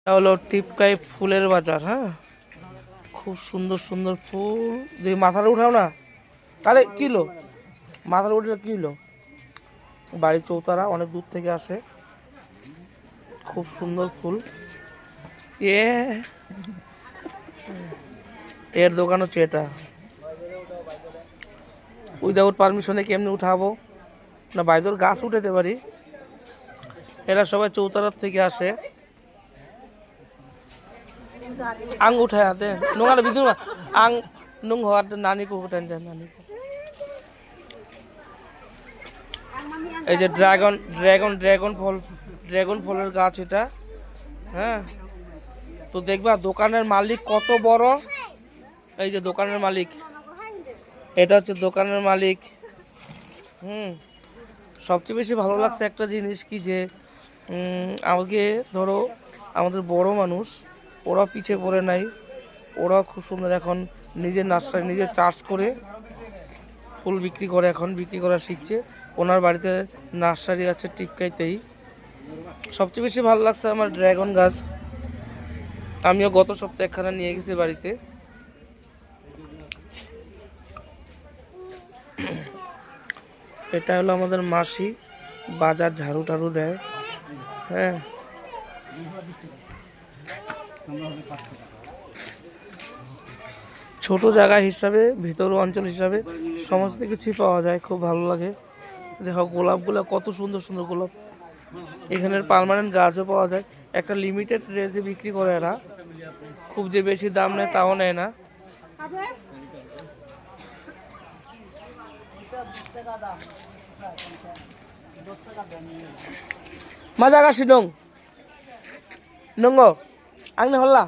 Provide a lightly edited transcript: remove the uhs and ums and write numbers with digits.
এটা হলো টিপকাই ফুলের বাজার। হ্যাঁ, খুব সুন্দর সুন্দর ফুল। দেখি মাথাটা উঠাও না, আরে কিলো মাথাটা উঠলে কিলো। বাড়ির চৌতারা অনেক দূর থেকে আসে, খুব সুন্দর ফুল। এ এর দোকান হচ্ছে এটা। উইদাউট পারমিশনে কেমনি উঠাবো না, বাইদর গাছ উঠাতে পারি। এরা সবাই চৌতারার থেকে আসে। আং উঠায় হাতে নোংরা বিদ্যুৎ আং নুং হওয়ার নানি কো উঠান যায় নানি কো। এই যে ড্রাগন ড্রাগন ড্রাগন ফল, ড্রাগন ফলের গাছ এটা। হ্যাঁ, তো দেখবা দোকানের মালিক কত বড়। এই যে দোকানের মালিক, এটা হচ্ছে দোকানের মালিক। সবচেয়ে বেশি ভালো লাগছে একটা জিনিস কি যে আমাকে ধরো আমাদের বড় মানুষ, ওরা পিছিয়ে পড়ে নাই। ওরা খুব সুন্দর এখন নিজের নার্সারি নিজে চাষ করে ফুল বিক্রি করে, এখন বিক্রি করা শিখছে। ওনার বাড়িতে নার্সারি আছে টিপকাইতেই। সবচেয়ে বেশি ভালো লাগছে আমার ড্রাগন গাছ। আমিও গত সপ্তাহে একখানা নিয়ে গেছি বাড়িতে। এটা হলো আমাদের মাসি, বাজার ঝাড়ু টাড়ু দেয়। হ্যাঁ, ছোট জায়গা হিসাবে, ভিতর অঞ্চল হিসাবে সমস্ত কিছুই পাওয়া যায়, খুব ভালো লাগে। দেখো গোলাপগুলো কত সুন্দর সুন্দর গোলাপ। এখানের পার্মানেন্ট গাছও পাওয়া যায়। একটা লিমিটেড রেঞ্জে বিক্রি করে এরা, খুব যে বেশি দাম নেয় তাও নেয় না। মজা গাছি নং নঙ্গ আংনে হল্লা।